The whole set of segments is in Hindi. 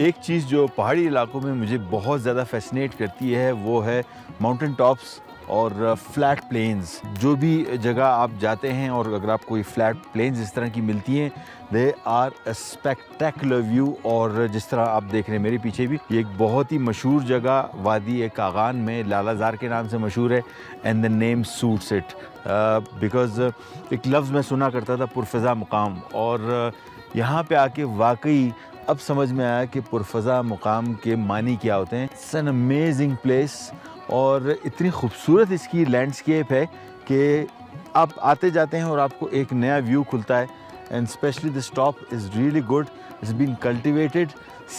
एक चीज़ जो पहाड़ी इलाकों में मुझे बहुत ज़्यादा फैसिनेट करती है वो है माउंटेन टॉप्स और फ्लैट प्लेन्स। जो भी जगह आप जाते हैं और अगर आपको ये फ्लैट प्लेन्स इस तरह की मिलती हैं, they are a spectacular view. और जिस तरह आप देख रहे हैं मेरे पीछे भी, ये एक बहुत ही मशहूर जगह वादी कागान में लालाजार के नाम से मशहूर है, and the name suits it because एक लफ्ज़ मैं सुना करता था, पुरफ़ज़ा मुकाम, और यहाँ पे आके वाकई अब समझ में आया कि पुरफ़ज़ा मुकाम के मानी क्या होते हैं। इट्स एन अमेजिंग प्लेस और इतनी खूबसूरत इसकी लैंडस्केप है कि आप आते जाते हैं और आपको एक नया व्यू खुलता है। And specially this top is really good, it's been cultivated,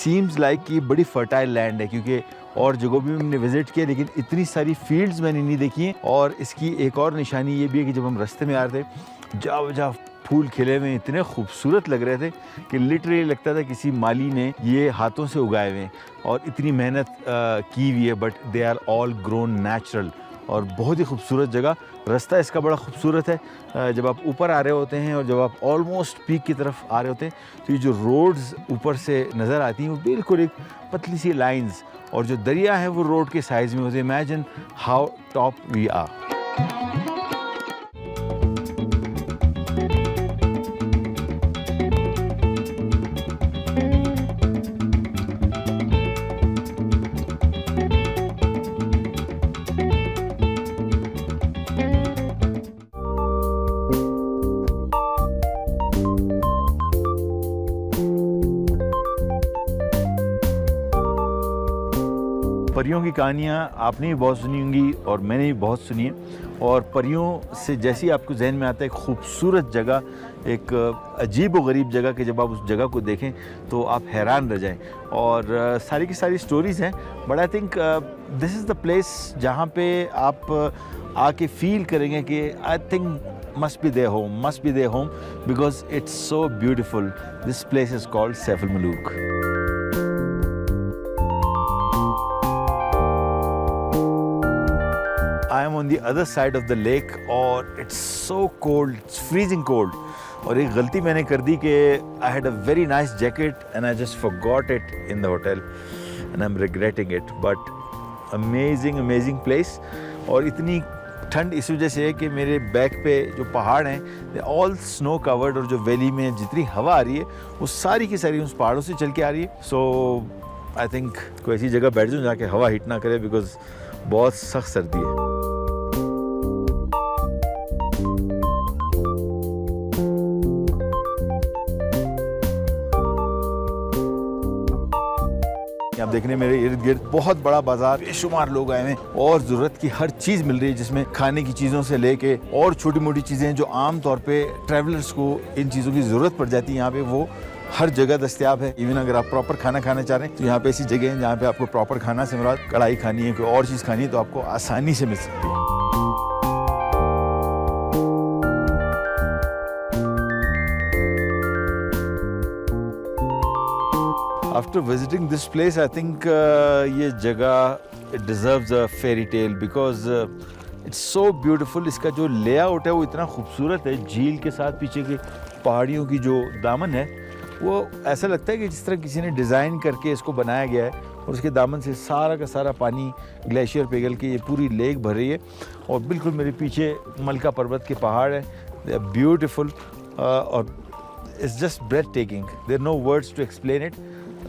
seems like कि बड़ी फर्टाइल लैंड है, क्योंकि और जगहों भी हमने विज़िट किया लेकिन इतनी सारी फील्ड्स मैंने नहीं देखी हैं। और इसकी एक और निशानी ये भी है कि जब हम रास्ते में आ रहे थे, जहाँ फूल खिले हुए इतने खूबसूरत लग रहे थे कि लिटरली लगता था किसी माली ने ये हाथों से उगाए हुए हैं और इतनी मेहनत की हुई है, but they are all grown natural. और बहुत ही खूबसूरत जगह। रास्ता इसका बड़ा खूबसूरत है। जब आप ऊपर आ रहे होते हैं और जब आप ऑलमोस्ट पीक की तरफ आ रहे होते हैं तो ये जो रोड्स ऊपर से नज़र आती हैं वो बिल्कुल एक पतली सी लाइंस, और जो दरिया है वो रोड के साइज़ में होते हैं। Imagine how top we are. परियों की कहानियाँ आपने भी बहुत सुनी होंगी और मैंने भी बहुत सुनी है। और परियों से जैसी आपको जहन में आता है खूबसूरत जगह, एक अजीब व गरीब जगह, कि जब आप उस जगह को देखें तो आप हैरान रह जाएं। और सारी की सारी स्टोरीज़ हैं, but I think this is the place जहाँ पे आप आके फील करेंगे कि I think must be their home because it's so beautiful. This place is called Saif Al Malook. I am on the other side of the lake और it's so cold, it's freezing cold. और एक गलती मैंने कर दी कि I had a very nice jacket and I just forgot it in the hotel and I'm regretting it. But amazing place. और इतनी ठंड इस वजह से है कि मेरे बैक पे जो पहाड़ हैं दे ऑल स्नो कवर्ड, और जो वैली में जितनी हवा आ रही है वो सारी की सारी उस पहाड़ों से चल के आ रही है। सो आई थिंक कोई ऐसी जगह बैठ जाऊँ जहाँ के हवा हिट ना करे, बिकॉज बहुत सख्त सर्दी है। आप देख रहे हैं मेरे इर्द गिर्द बहुत बड़ा बाजार, बेशुमार लोग आए हैं और ज़रूरत की हर चीज़ मिल रही है, जिसमें खाने की चीज़ों से लेके और छोटी मोटी चीज़ें जो आम तौर पे ट्रैवलर्स को इन चीज़ों की ज़रूरत पड़ जाती है, यहाँ पे वो हर जगह दस्तयाब है। इवन अगर आप प्रॉपर खाना खाना चाह रहे हैं तो यहाँ पे ऐसी जगह हैं जहाँ पे आपको प्रॉपर खाना से मुराद कढ़ाई खानी है, कोई और चीज़ खानी है तो आपको आसानी से मिल सकती है। After visiting this place, I think ये जगह it deserves a fairy tale because it's so beautiful. इसका जो लेआउट है वो इतना खूबसूरत है, झील के साथ पीछे की पहाड़ियों की जो दामन है वो ऐसा लगता है कि जिस तरह किसी ने डिज़ाइन करके इसको बनाया गया है, और उसके दामन से सारा का सारा पानी ग्लेशियर पिघल के ये पूरी लेक भर रही है। और बिल्कुल मेरे पीछे मलका पर्वत के पहाड़ हैं, दे आर ब्यूटिफुल और it's just breathtaking, there are no words to explain इट।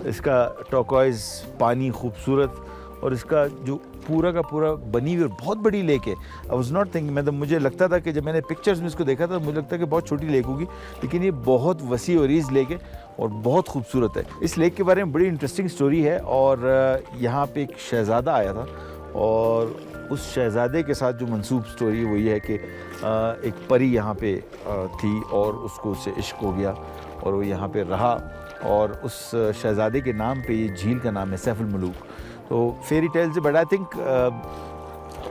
इसका टर्कोइज पानी खूबसूरत, और इसका जो पूरा का पूरा बनी हुई और बहुत बड़ी लेक है। आई वाज नॉट थिंकिंग, मतलब मुझे लगता था कि जब मैंने पिक्चर्स में इसको देखा था मुझे लगता है कि बहुत छोटी लेक होगी, लेकिन ये बहुत वसी और ईज़ लेक है और बहुत खूबसूरत है। इस लेक के बारे में बड़ी इंटरेस्टिंग स्टोरी है। और यहाँ पे एक शहज़ादा आया था और उस शहज़ादे के साथ जो मंसूब स्टोरी वो ये है कि एक परी यहाँ पे थी और उसको उससे इश्क हो गया और वो यहाँ पे रहा, और उस शहज़ादे के नाम पे ये झील का नाम है सैफ अल मलूक। तो fairy tales, but I think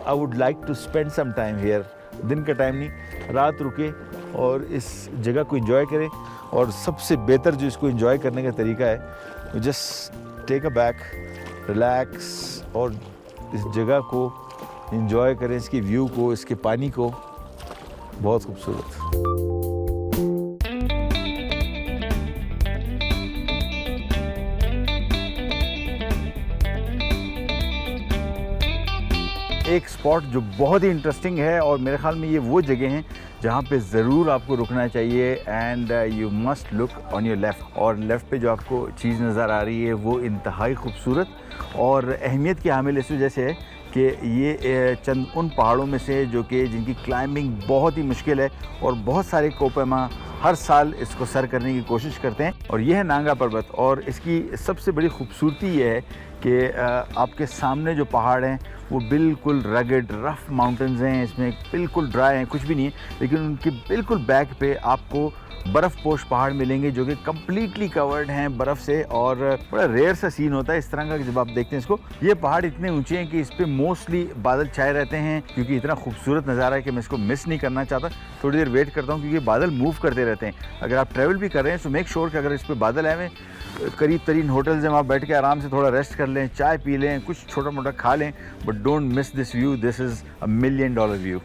I would like to spend some time here. दिन का टाइम नहीं, रात रुके और इस जगह को एंजॉय करें। और सबसे बेहतर जो इसको एंजॉय करने का तरीका है, just take a back, relax और इस जगह को एंजॉय करें, इसके व्यू को, इसके पानी को। बहुत खूबसूरत। एक स्पॉट जो बहुत ही इंटरेस्टिंग है और मेरे ख्याल में ये वो जगह हैं जहाँ पे ज़रूर आपको रुकना चाहिए। And you must look on your left, और लेफ़्ट पे जो आपको चीज़ नज़र आ रही है वो इंतहाई खूबसूरत और अहमियत की हामिल इस वजह से है कि ये चंद उन पहाड़ों में से जो कि जिनकी क्लाइंबिंग बहुत ही मुश्किल है और बहुत सारे कोपमा हर साल इसको सर करने की कोशिश करते हैं। और ये है नांगा पर्वत, और इसकी सबसे बड़ी खूबसूरती ये है कि आपके सामने जो पहाड़ हैं वो बिल्कुल रगड रफ़ माउंटेन्स हैं, इसमें बिल्कुल ड्राई हैं, कुछ भी नहीं है, लेकिन उनके बिल्कुल बैक पे आपको बर्फ़ पोश पहाड़ मिलेंगे जो कि कम्प्लीटली कवर्ड हैं बर्फ़ से। और बड़ा रेयर सा सीन होता है इस तरह का कि जब आप देखते हैं इसको। ये पहाड़ इतने ऊंचे हैं कि इस पर मोस्टली बादल छाए रहते हैं, क्योंकि इतना खूबसूरत नज़ारा है कि मैं इसको मिस नहीं करना चाहता। थोड़ी देर वेट करता हूँ क्योंकि बादल मूव करते रहते हैं। अगर आप ट्रैवल भी कर रहे हैं तो मेक श्योर कि अगर इस पर बादल आए हुए करीब तरीन होटल्स हैं, वहाँ बैठ के आराम से थोड़ा रेस्ट कर लें, चाय पी लें, कुछ छोटा मोटा खा लें, but don't miss this view. This is $1 million view.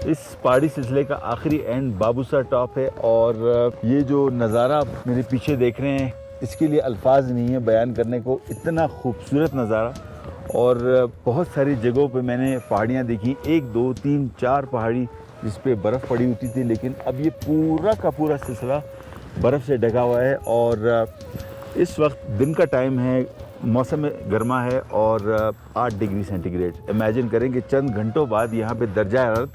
इस पहाड़ी सिलसिले का आखिरी एंड बाबूसा टॉप है, और ये जो नज़ारा आप मेरे पीछे देख रहे हैं इसके लिए अल्फाज नहीं है बयान करने को, इतना खूबसूरत नज़ारा। और बहुत सारी जगहों पे मैंने पहाड़ियाँ देखी, 1 2 3 4 पहाड़ी जिस पे बर्फ़ पड़ी होती थी, लेकिन अब ये पूरा का पूरा सिलसिला बर्फ़ से ढका हुआ है। और इस वक्त दिन का टाइम है, मौसम गर्मा है और 8 डिग्री सेंटीग्रेड। इमेजिन करें कि चंद घंटों बाद यहाँ पे दर्जा हरारत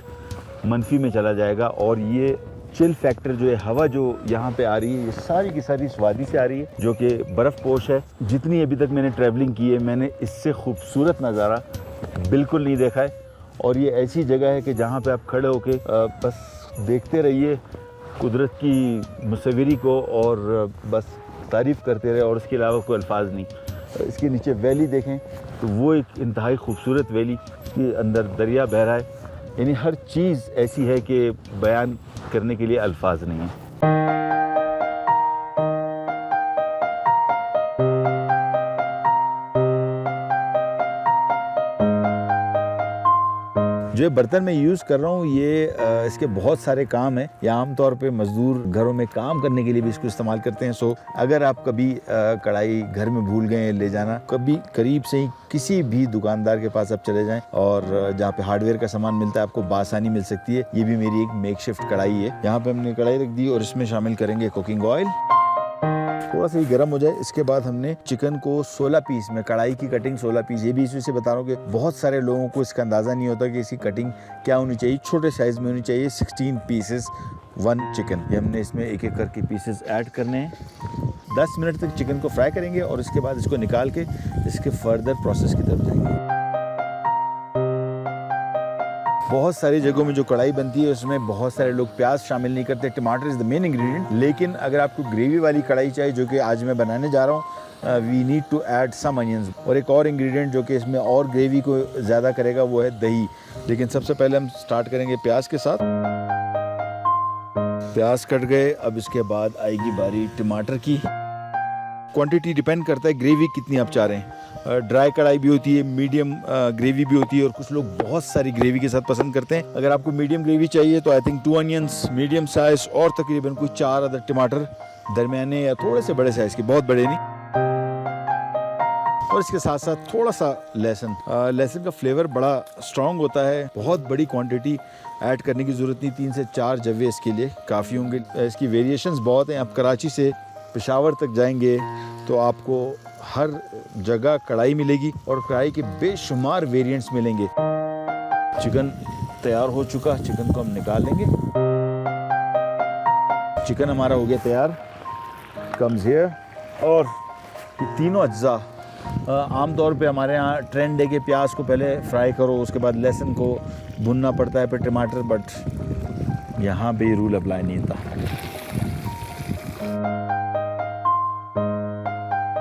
मनफी में चला जाएगा, और ये चिल फैक्टर जो है, हवा जो यहाँ पे आ रही है, ये सारी की सारी इस वादी से आ रही है जो कि बर्फ़ पोश है। जितनी अभी तक मैंने ट्रैवलिंग की है, मैंने इससे खूबसूरत नज़ारा बिल्कुल नहीं देखा है। और ये ऐसी जगह है कि जहाँ पे आप खड़े होके बस देखते रहिए कुदरत की मुसव्विरी को, और बस तारीफ़ करते रहे, और उसके अलावा कोई अल्फाज नहीं। इसके नीचे वैली देखें तो वो एक इंतहाई खूबसूरत वैली के अंदर दरिया बह रहा है, यानी हर चीज़ ऐसी है कि बयान करने के लिए अल्फाज नहीं है। जो बर्तन मैं यूज़ कर रहा हूँ ये इसके बहुत सारे काम हैं। या आमतौर पे मज़दूर घरों में काम करने के लिए भी इसको इस्तेमाल करते हैं। सो अगर आप कभी कढ़ाई घर में भूल गए ले जाना, कभी करीब से ही किसी भी दुकानदार के पास आप चले जाएं और जहाँ पे हार्डवेयर का सामान मिलता है आपको बासानी मिल सकती है। ये भी मेरी एक मेकशिफ्ट कढ़ाई है। यहाँ पे हमने कढ़ाई रख दी और इसमें शामिल करेंगे कुकिंग ऑयल। थोड़ा सा ही गर्म हो जाए, इसके बाद हमने चिकन को 16 पीस में, कढ़ाई की कटिंग 16 पीस। ये भी इसी से बता रहा हूँ कि बहुत सारे लोगों को इसका अंदाज़ा नहीं होता कि इसकी कटिंग क्या होनी चाहिए। छोटे साइज़ में होनी चाहिए। 16 पीसेस 1 चिकन। ये हमने इसमें एक एक करके पीसेस ऐड करने हैं। 10 मिनट तक चिकन को फ्राई करेंगे और इसके बाद इसको निकाल के इसके फर्दर प्रोसेस की तरफ जाएंगे। बहुत सारी जगहों में जो कढ़ाई बनती है उसमें बहुत सारे लोग प्याज शामिल नहीं करते। टमाटर इज़ द मेन इंग्रेडिएंट। लेकिन अगर आपको ग्रेवी वाली कढ़ाई चाहिए, जो कि आज मैं बनाने जा रहा हूँ, we need to add some onions. और एक और इंग्रेडिएंट जो कि इसमें और ग्रेवी को ज़्यादा करेगा वो है दही। लेकिन सबसे पहले हम स्टार्ट करेंगे प्याज के साथ। प्याज कट गए, अब इसके बाद आएगी बारी टमाटर की। क्वांटिटी डिपेंड करता है ग्रेवी कितनी आप चाह रहे हैं। ड्राई कढ़ाई भी होती है, मीडियम ग्रेवी भी होती है, और कुछ लोग बहुत सारी ग्रेवी के साथ पसंद करते हैं। अगर आपको मीडियम ग्रेवी चाहिए तो I think 2 onions medium size और तकरीबन कोई 4 अदर टमाटर दरमियाने या थोड़े से बड़े साइज के, बहुत बड़े नहीं। और इसके साथ साथ थोड़ा सा लहसुन। लहसुन का फ्लेवर बड़ा स्ट्रॉन्ग होता है। बहुत बड़ी क्वांटिटी ऐड करने की ज़रूरत नहीं, 3 से 4 जवे इसके लिए काफ़ी होंगे। इसकी वेरिएशंस बहुत हैं। आप कराची से पेशावर तक जाएंगे तो आपको हर जगह कढ़ाई मिलेगी और कढ़ाई के बेशुमार वेरिएंट्स मिलेंगे। चिकन तैयार हो चुका, चिकन को हम निकाल लेंगे। चिकन हमारा हो गया तैयार, कम्स हियर। और ये तीनों अज्जा आमतौर पे हमारे यहाँ ट्रेंड है कि प्याज को पहले फ्राई करो, उसके बाद लहसुन को भुनना पड़ता है, फिर टमाटर, बट यहाँ पे ये रूल अप्लाई नहीं था।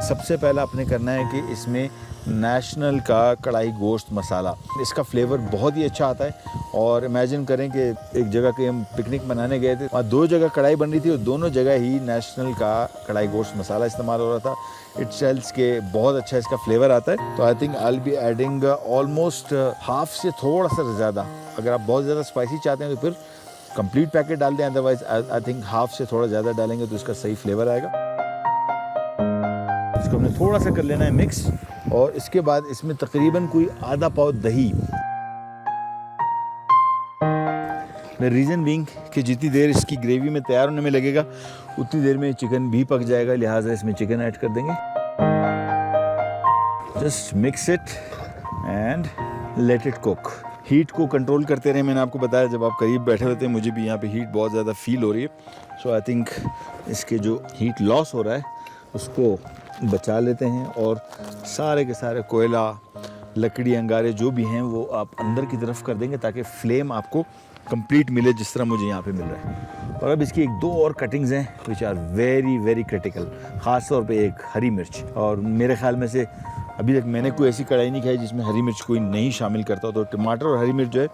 सबसे पहला आपने करना है कि इसमें नेशनल का कढ़ाई गोश्त मसाला। इसका फ्लेवर बहुत ही अच्छा आता है। और इमेजिन करें कि एक जगह के हम पिकनिक मनाने गए थे, वहाँ 2 जगह कढ़ाई बन रही थी और दोनों जगह ही नेशनल का कढ़ाई गोश्त मसाला इस्तेमाल हो रहा था। इट सेल्स के बहुत अच्छा इसका फ्लेवर आता है। तो आई think I will be adding almost half से थोड़ा सा ज़्यादा। अगर आप बहुत ज़्यादा स्पाइसी चाहते हैं तो फिर कंप्लीट पैकेट डाल दें, अदरवाइज आई थिंक हाफ से थोड़ा ज़्यादा डालेंगे तो इसका सही फ्लेवर आएगा। इसको हमने थोड़ा सा कर लेना है मिक्स, और इसके बाद इसमें तकरीबन कोई आधा पाव दही। रीज़न बीइंग कि जितनी देर इसकी ग्रेवी में तैयार होने में लगेगा उतनी देर में चिकन भी पक जाएगा, लिहाजा इसमें चिकन ऐड कर देंगे। Just mix it and let it cook. Heat को कंट्रोल करते रहे। मैंने आपको बताया जब आप करीब बैठे होते हैं, मुझे भी यहाँ पे हीट बहुत ज़्यादा फील हो रही है। सो आई थिंक इसके जो हीट लॉस हो रहा है उसको बचा लेते हैं, और सारे के सारे कोयला, लकड़ी, अंगारे जो भी हैं वो आप अंदर की तरफ कर देंगे ताकि फ्लेम आपको कंप्लीट मिले जिस तरह मुझे यहाँ पे मिल रहा है। और अब इसकी 1-2 और कटिंग्स हैं which are very very critical, ख़ास तौर पे एक हरी मिर्च। और मेरे ख्याल में से अभी तक मैंने कोई ऐसी कढ़ाई नहीं खाई जिसमें हरी मिर्च कोई नहीं शामिल करता। तो टमाटर और हरी मिर्च जो है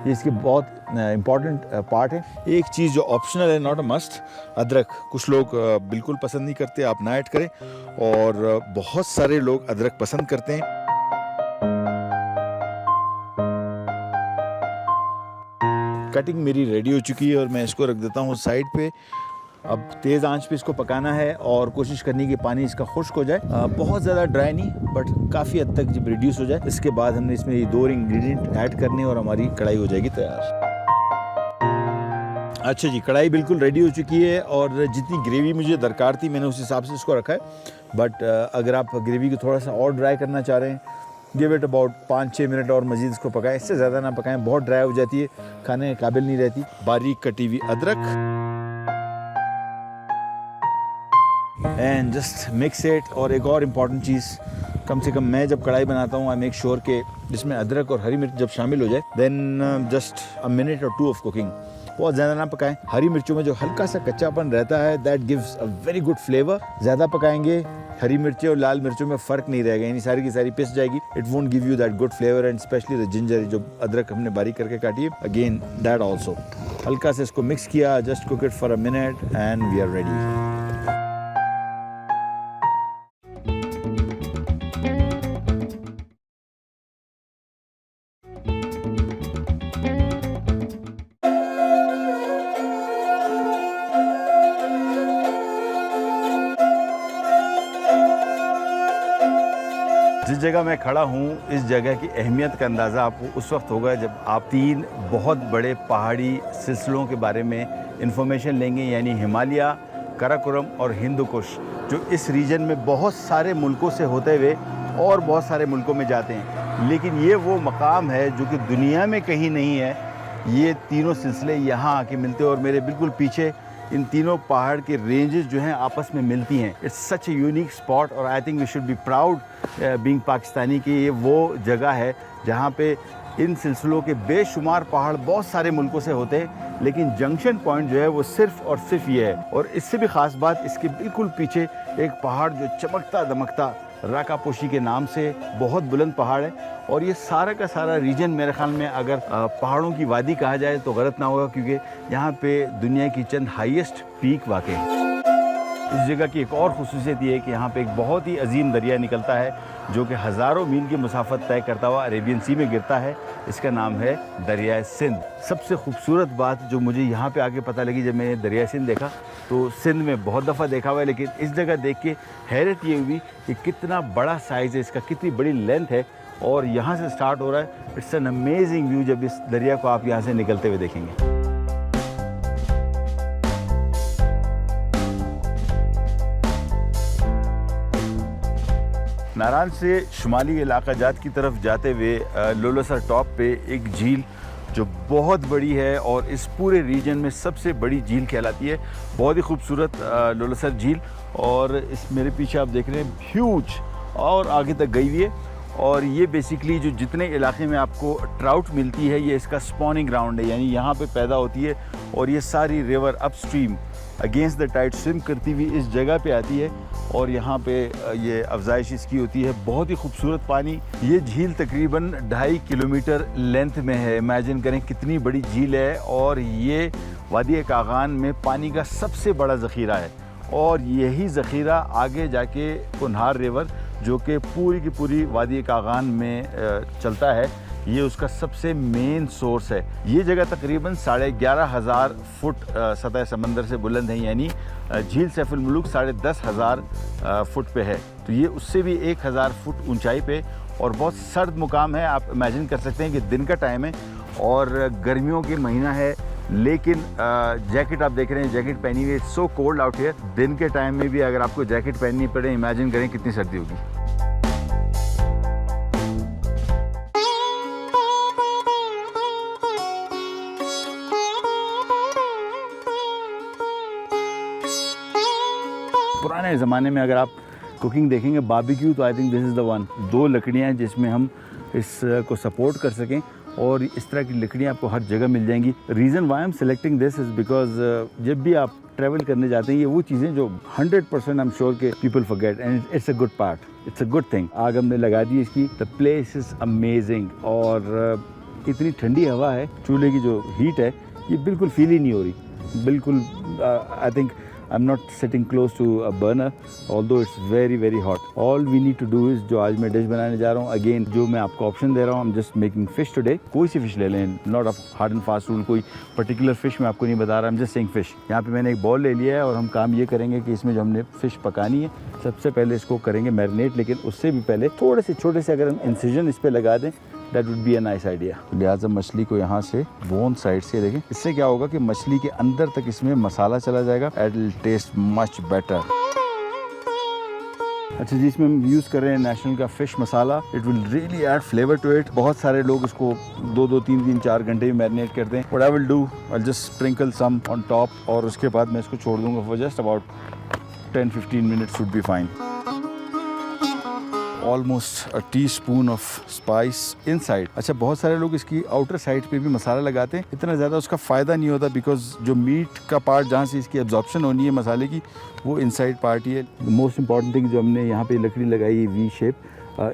ये इसकी बहुत इंपॉर्टेंट पार्ट है। एक चीज़ जो ऑप्शनल है, नॉट अ मस्ट, अदरक। कुछ लोग बिल्कुल पसंद नहीं करते, आप ना ऐड करें, और बहुत सारे लोग अदरक पसंद करते हैं। कटिंग मेरी रेडी हो चुकी है और मैं इसको रख देता हूँ साइड पे। अब तेज़ आंच पे इसको पकाना है और कोशिश करनी कि पानी इसका खुश्क हो जाए। बहुत ज़्यादा ड्राई नहीं, बट काफ़ी हद तक जब रिड्यूस हो जाए, इसके बाद हमने इसमें ये 2 इंग्रेडिएंट ऐड करने और हमारी कढ़ाई हो जाएगी तैयार। अच्छा जी, कढ़ाई बिल्कुल रेडी हो चुकी है और जितनी ग्रेवी मुझे दरकार थी मैंने उस हिसाब से इसको रखा है। बट अगर आप ग्रेवी को थोड़ा सा और ड्राई करना चाह रहे हैं, गिव इट अबाउट 5-6 मिनट और मज़ीद इसको पकाएं। इससे ज़्यादा ना पकाएं, बहुत ड्राई हो जाती है, खाने के काबिल नहीं रहती। बारीक कटी हुई अदरक एंड जस्ट मिक्स इट। और एक और इम्पॉर्टेंट चीज़, कम से कम मैं जब कढ़ाई बनाता हूँ आई मेक श्योर कि जिसमें अदरक और हरी मिर्च जब शामिल हो जाए, देन जस्ट अ मिनट और 2 ऑफ कुकिंग। बहुत ज़्यादा ना पकाएं। हरी मिर्चों में जो हल्का सा कच्चापन रहता है that gives a very good flavour. ज़्यादा पकाएंगे, हरी मिर्चें और लाल मिर्चों में फ़र्क नहीं रहेगा, यानी सारी की सारी पिस जाएगी। It won't give you that good flavour, and specially the ginger, जो अदरक हमने बारीक करके काटी है, अगेन दैट ऑल्सो। हल्का से इसको मिक्स किया, just cook it for a minute and we are ready. जिस जगह मैं खड़ा हूँ, इस जगह की अहमियत का अंदाज़ा आपको उस वक्त होगा जब आप 3 बहुत बड़े पहाड़ी सिलसिलों के बारे में इंफॉर्मेशन लेंगे, यानी हिमालय, काराकोरम और हिंदू कुश, जो इस रीजन में बहुत सारे मुल्कों से होते हुए और बहुत सारे मुल्कों में जाते हैं। लेकिन ये वो मकाम है जो कि दुनिया में कहीं नहीं है। ये तीनों सिलसिले यहाँ आके मिलते हैं और मेरे बिल्कुल पीछे इन तीनों पहाड़ के रेंजेस जो हैं आपस में मिलती हैं। It's such a unique spot और I think we should be proud being Pakistani कि ये वो जगह है जहाँ पे इन सिलसिलों के बेशुमार पहाड़ बहुत सारे मुल्कों से होते हैं, लेकिन जंक्शन पॉइंट जो है वो सिर्फ और सिर्फ ये है। और इससे भी ख़ास बात, इसके बिल्कुल पीछे एक पहाड़ जो चमकता दमकता राकापोशी के नाम से बहुत बुलंद पहाड़ है। और ये सारा का सारा रीजन मेरे ख्याल में अगर पहाड़ों की वादी कहा जाए तो गलत ना होगा, क्योंकि यहाँ पे दुनिया की चंद हाईएस्ट पीक वाक़ है। इस जगह की एक और ख़ुसूसियत ये है कि यहाँ पे एक बहुत ही अजीम दरिया निकलता है जो कि हज़ारों मील की मुसाफत तय करता हुआ अरेबियन सी में गिरता है। इसका नाम है दरिया सिंध। सबसे खूबसूरत बात जो मुझे यहाँ पे आके पता लगी जब मैंने दरिया सिंध देखा, तो सिंध में बहुत दफ़ा देखा हुआ है, लेकिन इस जगह देख के हैरत ये हुई कि कितना बड़ा साइज़ है इसका, कितनी बड़ी लेंथ है और यहाँ से स्टार्ट हो रहा है। इट्स एन अमेजिंग व्यू जब इस दरिया को आप यहाँ से निकलते हुए देखेंगे। नारायण से शुमाली इलाका जात की तरफ जाते हुए लोलसर टॉप पे एक झील जो बहुत बड़ी है और इस पूरे रीजन में सबसे बड़ी झील कहलाती है। बहुत ही खूबसूरत लोलसर झील, और इस मेरे पीछे आप देख रहे हैं ह्यूज और आगे तक गई हुई है। और ये बेसिकली जो जितने इलाके में आपको ट्राउट मिलती है, ये इसका स्पॉनिंग ग्राउंड है, यानी यहाँ पे पैदा होती है और ये सारी river upstream against the tide swim करती हुई इस जगह पे आती है और यहाँ पे ये अफजाइश इसकी होती है। बहुत ही खूबसूरत पानी। ये झील तकरीबन 2.5 किलोमीटर लेंथ में है। इमेजिन करें कितनी बड़ी झील है। और ये वादी कागान में पानी का सबसे बड़ा ज़ख़ीरा है। और यही ज़ख़ीरा आगे जाके कुनहार रिवर जो कि पूरी की पूरी वादी कागान में चलता है, ये उसका सबसे मेन सोर्स है। ये जगह तकरीबन 11,500 फुट सतह समंदर से बुलंद है, यानी झील सैफुल मुलूक 10,500 फुट पे है। तो ये उससे भी 1,000 फुट ऊंचाई पे और बहुत सर्द मुकाम है। आप इमेजिन कर सकते हैं कि दिन का टाइम है और गर्मियों के महीना है, लेकिन जैकेट आप देख रहे हैं, जैकेट पहनी हुई है। It's so cold out here. दिन के टाइम में भी अगर आपको जैकेट पहननी पड़े, इमेजिन करें कितनी सर्दी होगी। पुराने ज़माने में अगर आप कुकिंग देखेंगे, बारबेक्यू, तो I think this is the one. 2 लकड़ियाँ जिसमें हम इसको सपोर्ट कर सकें, और इस तरह की लकड़ियाँ आपको हर जगह मिल जाएंगी। Reason why am selecting this is because जब भी आप ट्रैवल करने जाते हैं, ये वो चीज़ें जो 100% आई एम श्योर के people forget, and it's a good part, it's a good thing. आग हमने लगा दी इसकी। The place is amazing. और इतनी ठंडी हवा है, चूल्हे की जो हीट है ये बिल्कुल फील ही नहीं हो रही। बिल्कुल I think I'm not sitting close to a burner, although it's very very hot. All we need to do is, जो आज मैं डिश बनाने जा रहा हूँ, again जो मैं आपको ऑप्शन दे रहा हूँ, I'm just making fish today. कोई सी फिश ले लें, not a hard and fast rule, कोई particular fish मैं आपको नहीं बता रहा, I'm just saying fish. यहाँ पे मैंने एक बॉल ले लिया है और हम काम ये करेंगे कि इसमें जो हमने फिश पकानी है, सबसे पहले इसको करेंगे मैरिनेट, लेकिन उससे भी पहले थोड़े से छोटे से अगर हम इंसिजन इस पर लगा दें, that would be a nice idea. लिहाजा मछली को यहाँ से बोन साइड से देखें, इससे क्या होगा कि मछली के अंदर तक इसमें मसाला चला जाएगा, it will taste much better. अच्छा जी, इसमें हम यूज़ कर रहे हैं नेशनल का फिश मसाला। It will really add flavour to it. बहुत सारे लोग इसको 2-2, 3-3, 4 घंटे भी मैरिनेट करते हैं। What I will do, I just sprinkle some on top, और उसके बाद मैं इसको छोड़ दूंगा for just about 10-15 minutes would be fine. Almost a teaspoon of spice inside. अच्छा, बहुत सारे लोग इसकी आउटर साइड पे भी मसाला लगाते हैं। इतना ज़्यादा उसका फ़ायदा नहीं होता, बिकॉज जो मीट का पार्ट जहाँ से इसकी एब्जॉर्प्शन होनी है मसाले की, वो इनसाइड पार्ट ही है। मोस्ट इंपॉर्टेंट थिंग जो हमने यहाँ पे लकड़ी लगाई है वी शेप,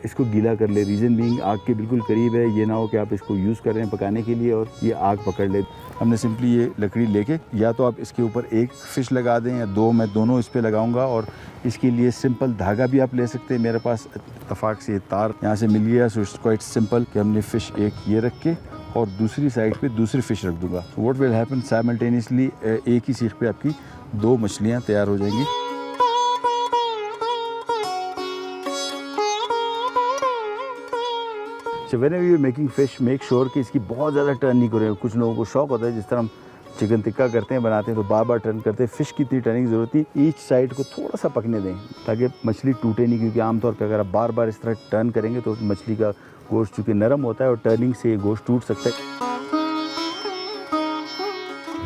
इसको गीला कर ले। रीज़न बीइंग आग के बिल्कुल करीब है, ये ना हो कि आप इसको यूज़ कर रहे हैं पकाने के लिए और ये आग पकड़ ले। हमने सिंपली ये लकड़ी लेके, या तो आप इसके ऊपर एक फ़िश लगा दें या 2, मैं दोनों इस पर लगाऊंगा। और इसके लिए सिंपल धागा भी आप ले सकते हैं। मेरे पास इत्तफाक से ये तार यहाँ से मिल गया, सो इट्स क्वाइट सिंपल कि हमने फ़िश एक ये रख के और दूसरी साइड पे दूसरी फ़िश रख दूँगा। व्हाट विल हैपन, साइमल्टेनियसली एक ही सीख पे आपकी 2 मछलियाँ तैयार हो जाएंगी। Whenever you are making fish, make sure कि इसकी बहुत ज़्यादा टर्न नहीं करें। कुछ लोगों को शौक होता है, जिस तरह हम चिकन टिक्का करते हैं, बनाते हैं, तो बार बार टर्न करते हैं। फ़िश की इतनी टर्निंग ज़रूरत नहीं। ईच साइड को थोड़ा सा पकने दें ताकि मछली टूटे नहीं, क्योंकि आमतौर पर अगर आप बार बार इस तरह टर्न करेंगे तो मछली का गोश्त चूँकि नरम होता है और टर्निंग से ये गोश्त टूट सकता है।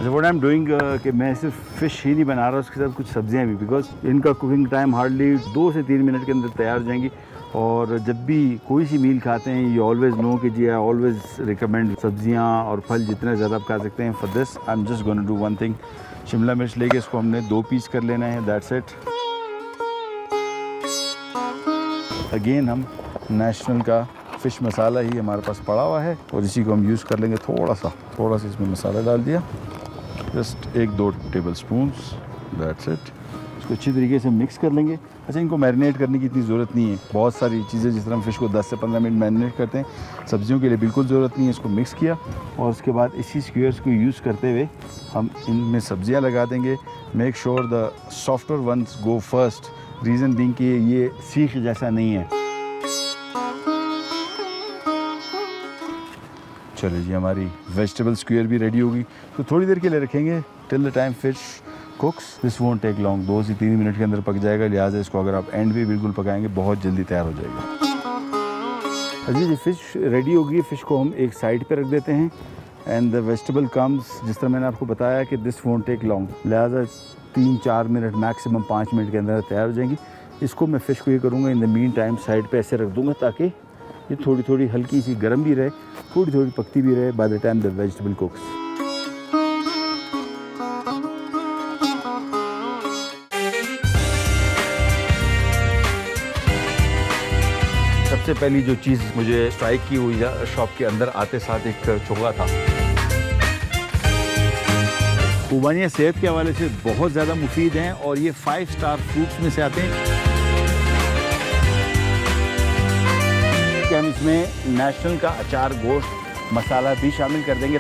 व्हाट आई एम डूइंग कि मैं सिर्फ फ़िश ही नहीं बना रहा, उसके साथ कुछ सब्जियां भी, बिकॉज इनका कुकिंग टाइम हार्डली 2 से 3 मिनट के अंदर तैयार हो जाएंगी। और जब भी कोई सी मील खाते हैं, यू ऑलवेज़ नो कि जी आई ऑलवेज़ रिकमेंड सब्जियां और फल जितने ज़्यादा आप खा सकते हैं। For this I am just gonna do one thing, Shimla मिर्च लेके इसको हमने 2 पीस कर लेना है, दैट्स इट। अगेन हम नेशनल का फ़िश मसाला ही हमारे पास पड़ा हुआ है और इसी को हम यूज़ कर लेंगे। थोड़ा सा इसमें मसाला डाल दिया, just 1-2 table spoons, that's it. इसको अच्छी तरीके से मिक्स कर लेंगे। अच्छा, इनको मैरिनेट करने की इतनी ज़रूरत नहीं है। बहुत सारी चीज़ें जिस तरह हम फ़िश को 10 से 15 मिनट मैरिनेट करते हैं, सब्जियों के लिए बिल्कुल ज़रूरत नहीं है। इसको मिक्स किया और उसके बाद इसी स्क्वेयर्स को यूज़ करते हुए हम इनमें सब्जियां लगा देंगे। Make sure the softer ones go first, reason being कि ये सीख जैसा नहीं है। चलिए जी, हमारी वेजिटेबल स्क्वेयर भी रेडी होगी, तो थोड़ी देर के लिए रखेंगे till the time fish cooks. This won't take long, 2 से 3 मिनट के अंदर पक जाएगा। लिहाजा इसको अगर आप एंड भी बिल्कुल पकाएंगे, बहुत जल्दी तैयार हो जाएगा। जी, फ़िश रेडी होगी। फ़िश को हम एक साइड पे रख देते हैं एंड द वेजिटेबल कम्स, जिस तरह मैंने आपको बताया कि दिस वोंट टेक लॉन्ग, लिहाजा 3-4 मिनट, मैक्सिमम 5 मिनट के अंदर तैयार हो जाएंगी। इसको मैं फ़िश को ये करूँगा, in the mean time side पे ऐसे रख दूँगा ताकि ये थोड़ी थोड़ी हल्की सी गर्म भी रहे, थोड़ी थोड़ी पकती भी रहे by the time the vegetable कुक्स। सबसे पहली जो चीज़ मुझे स्ट्राइक की हुई शॉप के अंदर आते साथ एक चोगा था। खुबानियाँ सेहत के हवाले से बहुत ज़्यादा मुफीद हैं और ये 5 स्टार फ्रूट्स में से आते हैं कि हम इसमें नेशनल का अचार, गोश्त, मसाला भी शामिल कर देंगे।